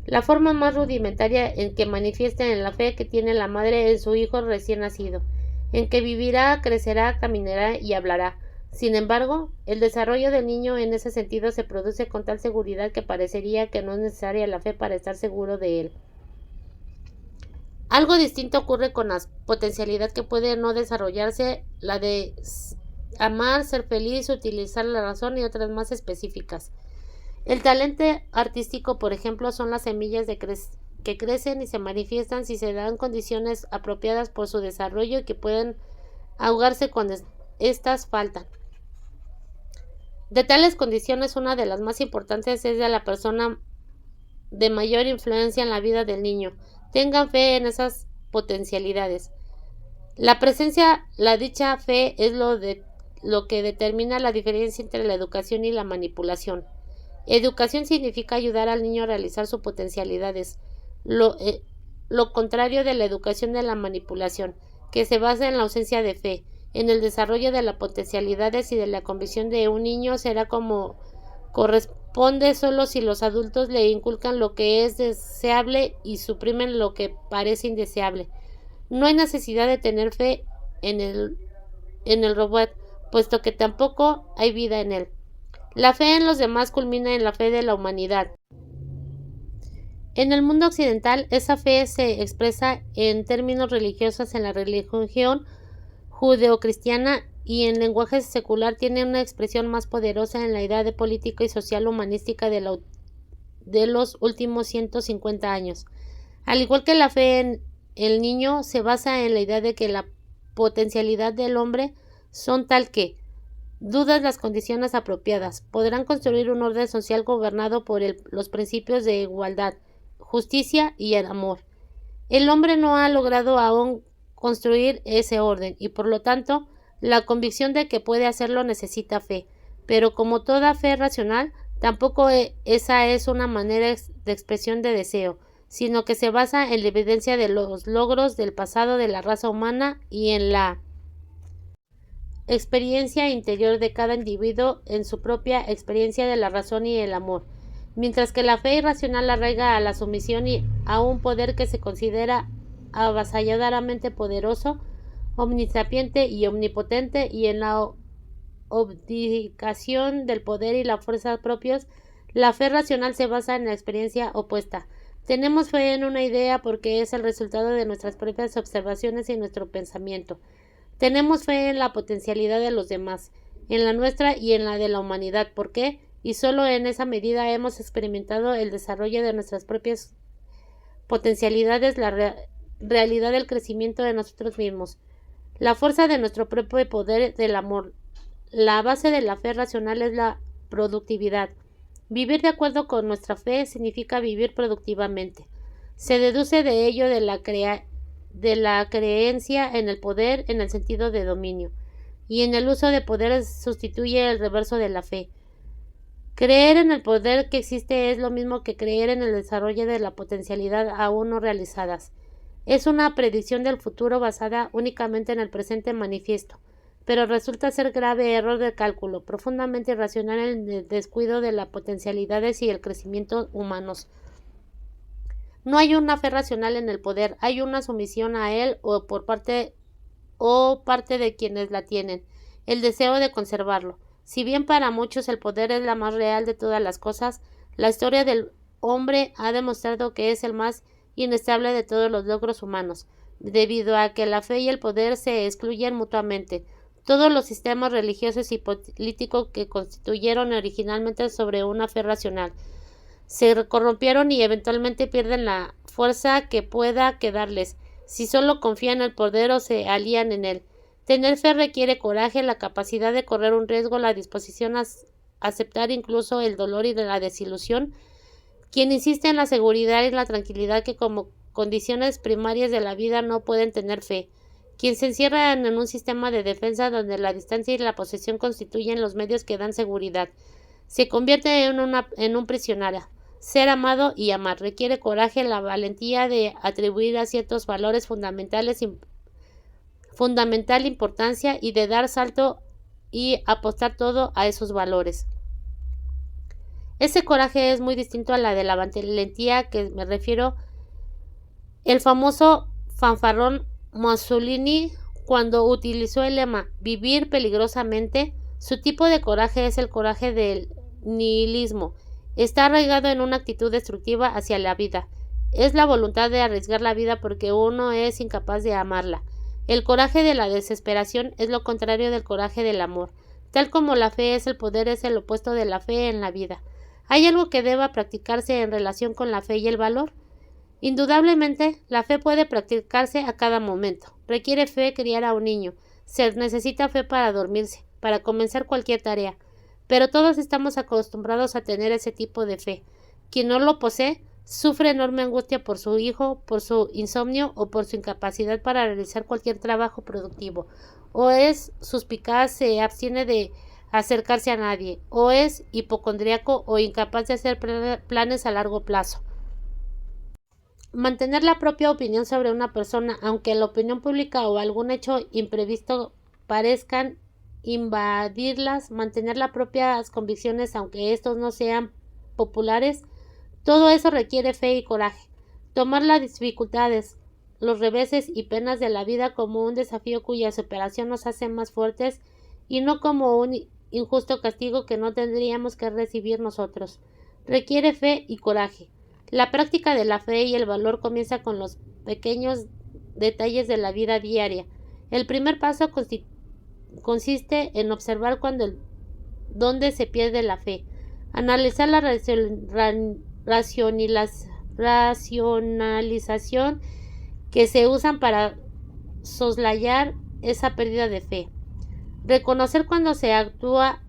La forma más rudimentaria en que manifiesta en la fe que tiene la madre en su hijo recién nacido, en que vivirá, crecerá, caminará y hablará. Sin embargo, el desarrollo del niño en ese sentido se produce con tal seguridad que parecería que no es necesaria la fe para estar seguro de él. Algo distinto ocurre con la potencialidad que puede no desarrollarse, la de amar, ser feliz, utilizar la razón y otras más específicas. El talento artístico, por ejemplo, son las semillas que crecen y se manifiestan si se dan condiciones apropiadas por su desarrollo y que pueden ahogarse cuando estas faltan. De tales condiciones, una de las más importantes es de la persona de mayor influencia en la vida del niño. Tengan fe en esas potencialidades. La dicha fe es lo que determina la diferencia entre la educación y la manipulación. Educación significa ayudar al niño a realizar sus potencialidades, lo contrario de la educación de la manipulación, que se basa en la ausencia de fe. En el desarrollo de las potencialidades y de la convicción de un niño será como corresponde solo si los adultos le inculcan lo que es deseable y suprimen lo que parece indeseable. No hay necesidad de tener fe en el robot, puesto que tampoco hay vida en él. La fe en los demás culmina en la fe de la humanidad. En el mundo occidental, esa fe se expresa en términos religiosos en la religión judeocristiana y en lenguaje secular tiene una expresión más poderosa en la idea de política y social humanística de los últimos 150 años. Al igual que la fe en el niño, se basa en la idea de que la potencialidad del hombre son tal que, dudas las condiciones apropiadas, podrán construir un orden social gobernado por los principios de igualdad, justicia y el amor. El hombre no ha logrado aún construir ese orden y por lo tanto la convicción de que puede hacerlo necesita fe, pero como toda fe racional, tampoco esa es una manera de expresión de deseo, sino que se basa en la evidencia de los logros del pasado de la raza humana y en la experiencia interior de cada individuo en su propia experiencia de la razón y el amor, mientras que la fe irracional arraiga a la sumisión y a un poder que se considera avasalladoramente poderoso, omnisapiente y omnipotente, y en la abdicación del poder y la fuerza propios, la fe racional se basa en la experiencia opuesta. Tenemos fe en una idea porque es el resultado de nuestras propias observaciones y nuestro pensamiento. Tenemos fe en la potencialidad de los demás, en la nuestra y en la de la humanidad. ¿Por qué? Y solo en esa medida hemos experimentado el desarrollo de nuestras propias potencialidades, la realidad del crecimiento de nosotros mismos, la fuerza de nuestro propio poder del amor. La base de la fe racional es la productividad. Vivir de acuerdo con nuestra fe significa vivir productivamente. Se deduce de ello de la creencia en el poder en el sentido de dominio, y en el uso de poder sustituye el reverso de la fe. Creer en el poder que existe es lo mismo que creer en el desarrollo de la potencialidad aún no realizadas. Es una predicción del futuro basada únicamente en el presente manifiesto, pero resulta ser grave error de cálculo, profundamente irracional en el descuido de las potencialidades y el crecimiento humanos. No hay una fe racional en el poder, hay una sumisión a él o parte de quienes la tienen, el deseo de conservarlo. Si bien para muchos el poder es la más real de todas las cosas, la historia del hombre ha demostrado que es el más inestable de todos los logros humanos, debido a que la fe y el poder se excluyen mutuamente. Todos los sistemas religiosos y políticos que constituyeron originalmente sobre una fe racional se corrompieron y eventualmente pierden la fuerza que pueda quedarles si solo confían en el poder o se alían en él. Tener fe requiere coraje, la capacidad de correr un riesgo, la disposición a aceptar incluso el dolor y la desilusión. Quien insiste en la seguridad y la tranquilidad que como condiciones primarias de la vida no pueden tener fe. Quien se encierra en un sistema de defensa donde la distancia y la posesión constituyen los medios que dan seguridad, se convierte en un prisionero. Ser amado y amar requiere coraje, la valentía de atribuir a ciertos valores fundamental importancia y de dar salto y apostar todo a esos valores. Ese coraje es muy distinto a la de la valentía que me refiero. El famoso fanfarrón Mussolini, cuando utilizó el lema vivir peligrosamente, su tipo de coraje es el coraje del nihilismo. Está arraigado en una actitud destructiva hacia la vida. Es la voluntad de arriesgar la vida porque uno es incapaz de amarla. El coraje de la desesperación es lo contrario del coraje del amor. Tal como la fe es el poder, es el opuesto de la fe en la vida. ¿Hay algo que deba practicarse en relación con la fe y el valor? Indudablemente, la fe puede practicarse a cada momento. Requiere fe criar a un niño. Se necesita fe para dormirse, para comenzar cualquier tarea. Pero todos estamos acostumbrados a tener ese tipo de fe. Quien no lo posee, sufre enorme angustia por su hijo, por su insomnio o por su incapacidad para realizar cualquier trabajo productivo. O es suspicaz, se abstiene de acercarse a nadie, o es hipocondríaco o incapaz de hacer planes a largo plazo. Mantener la propia opinión sobre una persona, aunque la opinión pública o algún hecho imprevisto parezcan invadirlas, mantener las propias convicciones, aunque estos no sean populares, todo eso requiere fe y coraje. Tomar las dificultades, los reveses y penas de la vida como un desafío cuya superación nos hace más fuertes y no como un injusto castigo que no tendríamos que recibir nosotros. Requiere fe y coraje. La práctica de la fe y el valor comienza con los pequeños detalles de la vida diaria. El primer paso consiste en observar dónde se pierde la fe, analizar la racionalización que se usan para soslayar esa pérdida de fe, reconocer cuando se actúa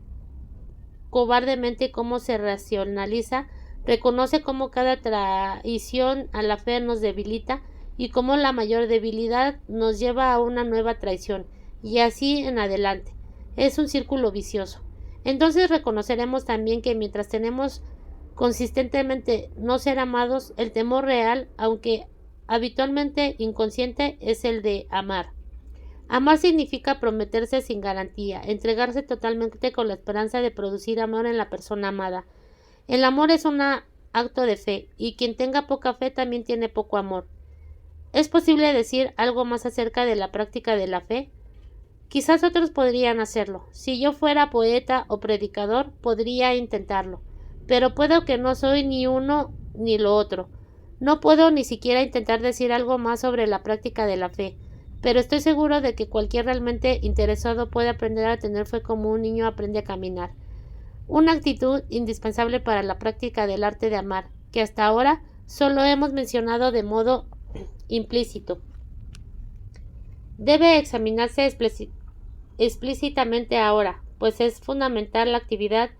cobardemente y cómo se racionaliza. Reconoce cómo cada traición a la fe nos debilita y cómo la mayor debilidad nos lleva a una nueva traición, y así en adelante. Es un círculo vicioso. Entonces reconoceremos también que mientras tenemos consistentemente no ser amados, el temor real, aunque habitualmente inconsciente, es el de amar. Amar significa prometerse sin garantía, entregarse totalmente con la esperanza de producir amor en la persona amada. El amor es un acto de fe, y quien tenga poca fe también tiene poco amor. ¿Es posible decir algo más acerca de la práctica de la fe? Quizás otros podrían hacerlo. Si yo fuera poeta o predicador, podría intentarlo. Pero puedo que no soy ni uno ni lo otro. No puedo ni siquiera intentar decir algo más sobre la práctica de la fe. Pero estoy seguro de que cualquier realmente interesado puede aprender a tener fe como un niño aprende a caminar. Una actitud indispensable para la práctica del arte de amar, que hasta ahora solo hemos mencionado de modo implícito. Debe examinarse explícitamente ahora, pues es fundamental la actividad.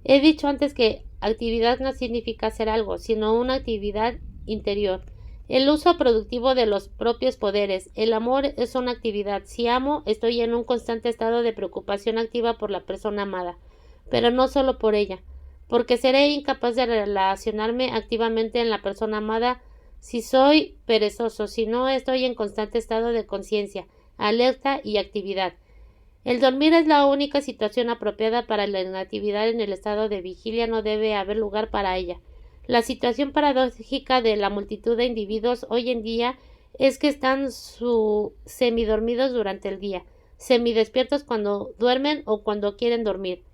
He dicho antes que actividad no significa hacer algo, sino una actividad interior. El uso productivo de los propios poderes. El amor es una actividad. Si amo, estoy en un constante estado de preocupación activa por la persona amada, pero no solo por ella, porque seré incapaz de relacionarme activamente en la persona amada si soy perezoso, si no estoy en constante estado de conciencia, alerta y actividad. El dormir es la única situación apropiada para la inactividad. En el estado de vigilia no debe haber lugar para ella. La situación paradójica de la multitud de individuos hoy en día es que están semidormidos durante el día, semidespiertos cuando duermen o cuando quieren dormir.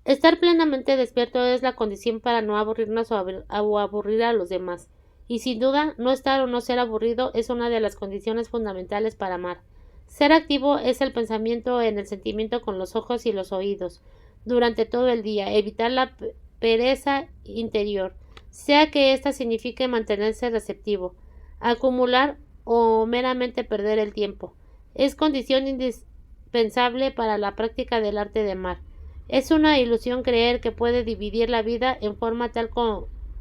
Estar plenamente despierto es la condición para no aburrirnos o aburrir a los demás. Y sin duda, no estar o no ser aburrido es una de las condiciones fundamentales para amar. Ser activo es el pensamiento en el sentimiento con los ojos y los oídos durante todo el día, evitar la pereza interior, sea que ésta signifique mantenerse receptivo, acumular o meramente perder el tiempo. Es condición indispensable para la práctica del arte de amar. Es una ilusión creer que puede dividir la vida en forma tal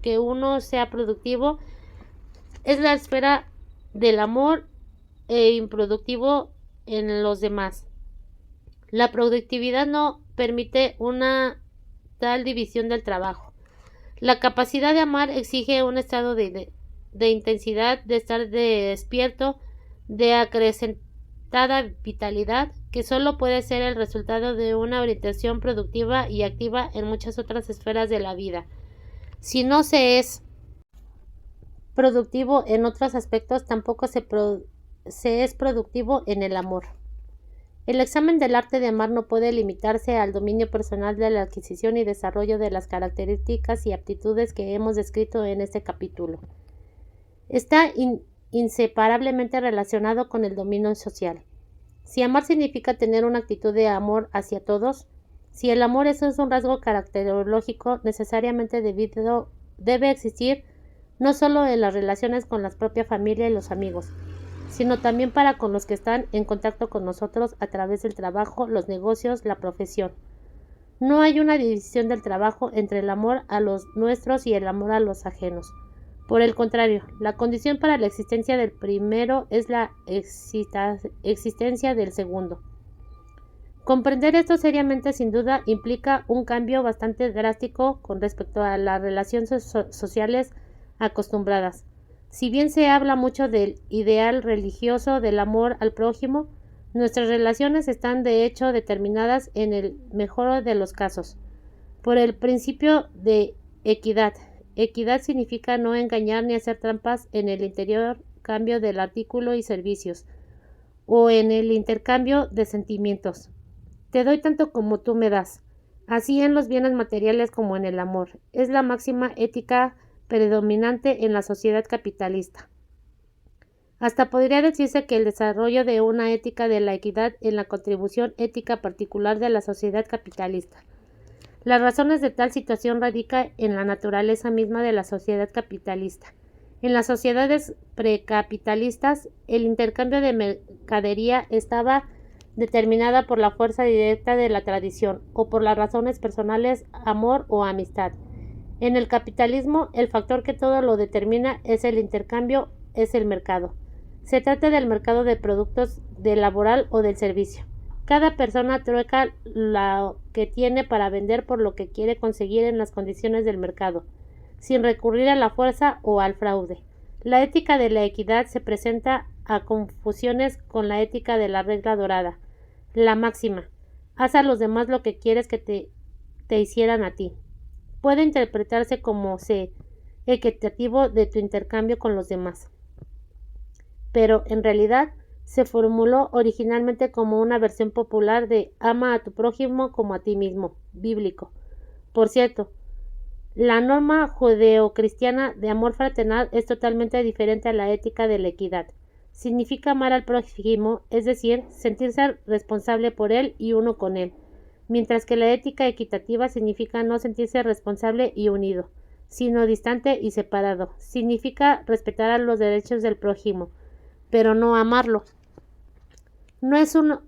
que uno sea productivo. Es la esfera del amor e improductivo en los demás. La productividad no permite una tal división del trabajo. La capacidad de amar exige un estado de intensidad, de estar despierto, de acrecentada vitalidad, que solo puede ser el resultado de una orientación productiva y activa en muchas otras esferas de la vida. Si no se es productivo en otros aspectos, tampoco se es productivo en el amor. El examen del arte de amar no puede limitarse al dominio personal de la adquisición y desarrollo de las características y aptitudes que hemos descrito en este capítulo. Está inseparablemente relacionado con el dominio social. Si amar significa tener una actitud de amor hacia todos, si el amor es un rasgo caracterológico, necesariamente debe existir no solo en las relaciones con la propia familia y los amigos, sino también para con los que están en contacto con nosotros a través del trabajo, los negocios, la profesión. No hay una división del trabajo entre el amor a los nuestros y el amor a los ajenos. Por el contrario, la condición para la existencia del primero es la existencia del segundo. Comprender esto seriamente sin duda implica un cambio bastante drástico con respecto a las relaciones sociales acostumbradas. Si bien se habla mucho del ideal religioso del amor al prójimo, nuestras relaciones están de hecho determinadas en el mejor de los casos por el principio de equidad. Equidad significa no engañar ni hacer trampas en el intercambio del artículo y servicios, o en el intercambio de sentimientos. Te doy tanto como tú me das. Así en los bienes materiales como en el amor. Es la máxima ética predominante en la sociedad capitalista. Hasta podría decirse que el desarrollo de una ética de la equidad en la contribución ética particular de la sociedad capitalista. Las razones de tal situación radican en la naturaleza misma de la sociedad capitalista. En las sociedades precapitalistas, el intercambio de mercadería estaba determinada por la fuerza directa de la tradición o por las razones personales, amor o amistad. En el capitalismo, el factor que todo lo determina es el intercambio, es el mercado. Se trata del mercado de productos, del laboral o del servicio. Cada persona trueca lo que tiene para vender por lo que quiere conseguir en las condiciones del mercado, sin recurrir a la fuerza o al fraude. La ética de la equidad se presenta a confusiones con la ética de la regla dorada, la máxima: haz a los demás lo que quieres que te hicieran a ti. Puede interpretarse como equitativo de tu intercambio con los demás. pero en realidad se formuló originalmente como una versión popular de ama a tu prójimo como a ti mismo, bíblico. Por cierto, la norma judeocristiana de amor fraternal es totalmente diferente a la ética de la equidad. Significa amar al prójimo, es decir, sentirse responsable por él y uno con él, mientras que la ética equitativa significa no sentirse responsable y unido, sino distante y separado. Significa respetar los derechos del prójimo, pero no amarlo. No es un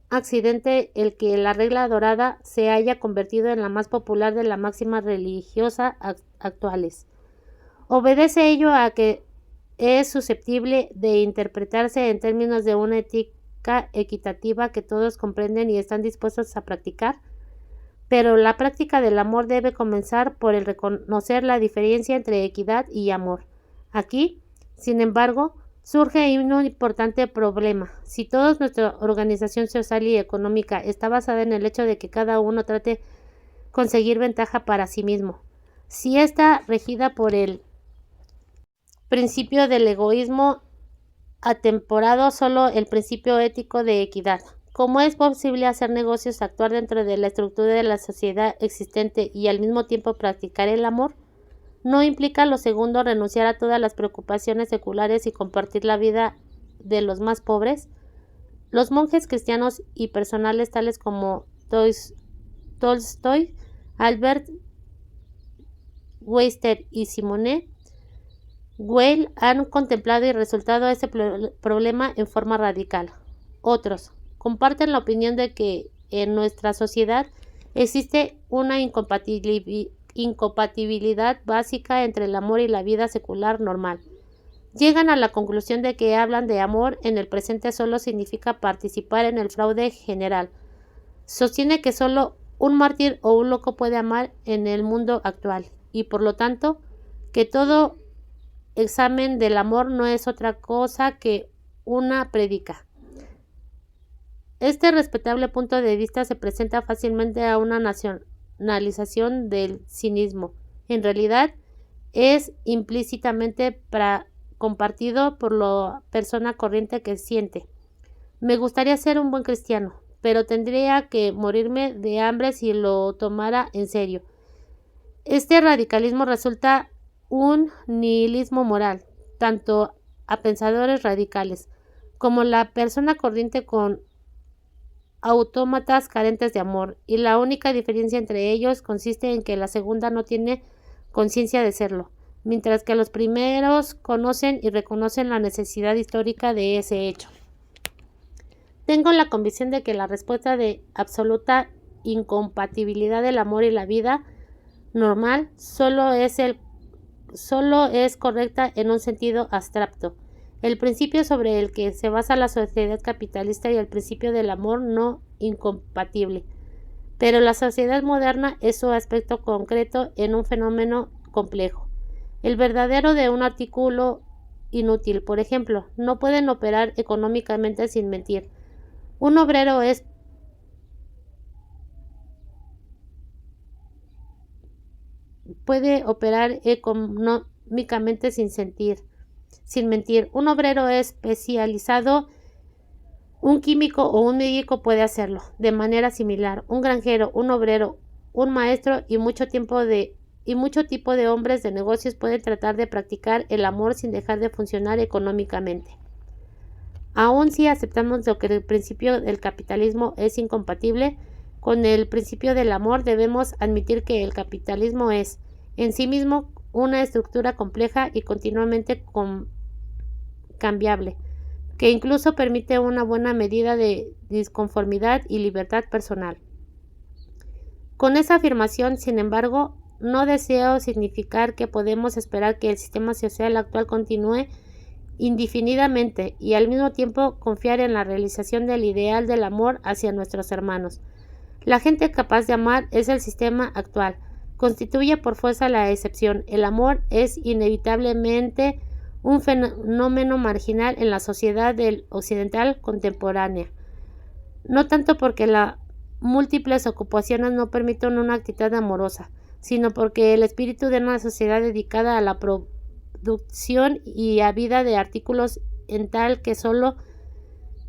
accidente el que la regla dorada se haya convertido en la más popular de las máximas religiosas actuales. Obedece ello a que es susceptible de interpretarse en términos de una ética equitativa que todos comprenden y están dispuestos a practicar, pero la práctica del amor debe comenzar por el reconocer la diferencia entre equidad y amor. Aquí, sin embargo, surge un importante problema. Si toda nuestra organización social y económica está basada en el hecho de que cada uno trate de conseguir ventaja para sí mismo, si está regida por el principio del egoísmo atemporado solo el principio ético de equidad, ¿cómo es posible hacer negocios, actuar dentro de la estructura de la sociedad existente y al mismo tiempo practicar el amor? ¿No implica lo segundo renunciar a todas las preocupaciones seculares y compartir la vida de los más pobres? Los monjes cristianos y personales tales como Tolstoy, Albert Weister y Simone Weil han contemplado y resuelto este problema en forma radical. Otros comparten la opinión de que en nuestra sociedad existe una incompatibilidad básica entre el amor y la vida secular normal. Llegan a la conclusión de que hablan de amor en el presente solo significa participar en el fraude general. Sostiene que solo un mártir o un loco puede amar en el mundo actual y por lo tanto que todo examen del amor no es otra cosa que una prédica. Este respetable punto de vista se presenta fácilmente a una nacionalización del cinismo. En realidad, es implícitamente compartido por la persona corriente que siente. Me gustaría ser un buen cristiano, pero tendría que morirme de hambre si lo tomara en serio. Este radicalismo resulta un nihilismo moral, tanto a pensadores radicales como la persona corriente con autómatas carentes de amor, y la única diferencia entre ellos consiste en que la segunda no tiene conciencia de serlo, mientras que los primeros conocen y reconocen la necesidad histórica de ese hecho. Tengo la convicción de que la respuesta de absoluta incompatibilidad del amor y la vida normal solo es correcta en un sentido abstracto. El principio sobre el que se basa la sociedad capitalista y el principio del amor no incompatible. Pero la sociedad moderna es su aspecto concreto en un fenómeno complejo. El verdadero de un artículo inútil, por ejemplo, no pueden operar económicamente sin mentir. Un obrero puede operar económicamente sin mentir. Un obrero especializado, un químico o un médico puede hacerlo de manera similar. Un granjero, un obrero, un maestro y mucho tipo de hombres de negocios pueden tratar de practicar el amor sin dejar de funcionar económicamente. Aun si aceptamos que el principio del capitalismo es incompatible con el principio del amor, debemos admitir que el capitalismo es, en sí mismo, una estructura compleja y continuamente cambiable, que incluso permite una buena medida de disconformidad y libertad personal. Con esa afirmación, sin embargo, no deseo significar que podemos esperar que el sistema social actual continúe indefinidamente y al mismo tiempo confiar en la realización del ideal del amor hacia nuestros hermanos. La gente capaz de amar es el sistema actual, constituye por fuerza la excepción. El amor es inevitablemente un fenómeno marginal en la sociedad occidental contemporánea, no tanto porque las múltiples ocupaciones no permiten una actitud amorosa, sino porque el espíritu de una sociedad dedicada a la producción y a vida de artículos en tal que solo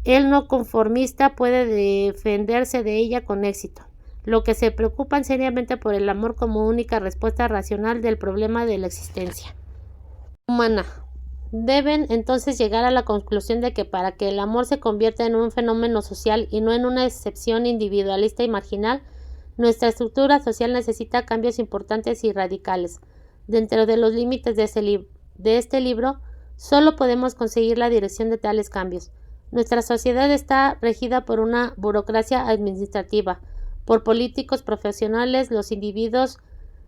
el no conformista puede defenderse de ella con éxito. Lo que se preocupan seriamente por el amor como única respuesta racional del problema de la existencia humana. Deben entonces llegar a la conclusión de que para que el amor se convierta en un fenómeno social y no en una excepción individualista y marginal, nuestra estructura social necesita cambios importantes y radicales. Dentro de los límites de este libro, solo podemos conseguir la dirección de tales cambios. Nuestra sociedad está regida por una burocracia administrativa, por políticos profesionales. Los individuos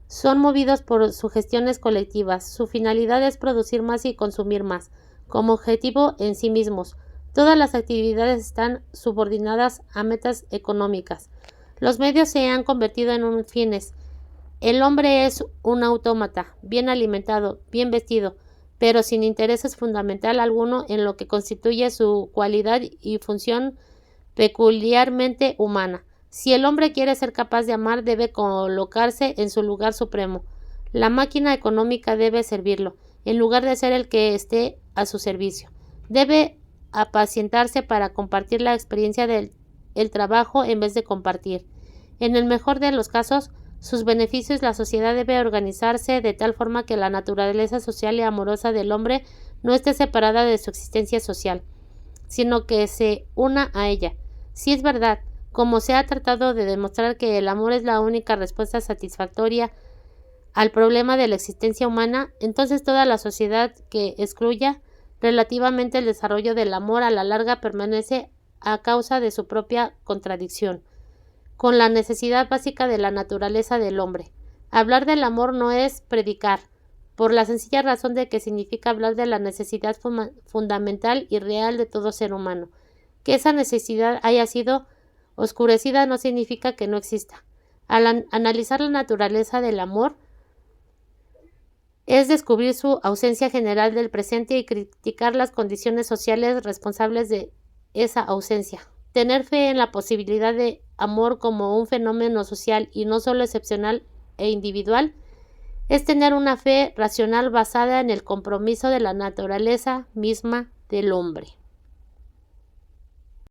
son movidos por sugestiones colectivas. Su finalidad es producir más y consumir más, como objetivo en sí mismos. Todas las actividades están subordinadas a metas económicas. Los medios se han convertido en fines. El hombre es un autómata, bien alimentado, bien vestido, pero sin interés fundamental alguno en lo que constituye su cualidad y función peculiarmente humana. Si el hombre quiere ser capaz de amar, debe colocarse en su lugar supremo. La máquina económica debe servirlo, en lugar de ser el que esté a su servicio. Debe apacientarse para compartir la experiencia del trabajo en vez de compartir. En el mejor de los casos, sus beneficios, la sociedad debe organizarse de tal forma que la naturaleza social y amorosa del hombre no esté separada de su existencia social, sino que se una a ella. Si es verdad, como se ha tratado de demostrar, que el amor es la única respuesta satisfactoria al problema de la existencia humana, entonces toda la sociedad que excluya relativamente el desarrollo del amor a la larga permanece a causa de su propia contradicción con la necesidad básica de la naturaleza del hombre. Hablar del amor no es predicar, por la sencilla razón de que significa hablar de la necesidad fundamental y real de todo ser humano. Que esa necesidad haya sido oscurecida no significa que no exista. Al analizar la naturaleza del amor, es descubrir su ausencia general del presente y criticar las condiciones sociales responsables de esa ausencia. Tener fe en la posibilidad de amor como un fenómeno social y no solo excepcional e individual, es tener una fe racional basada en el compromiso de la naturaleza misma del hombre.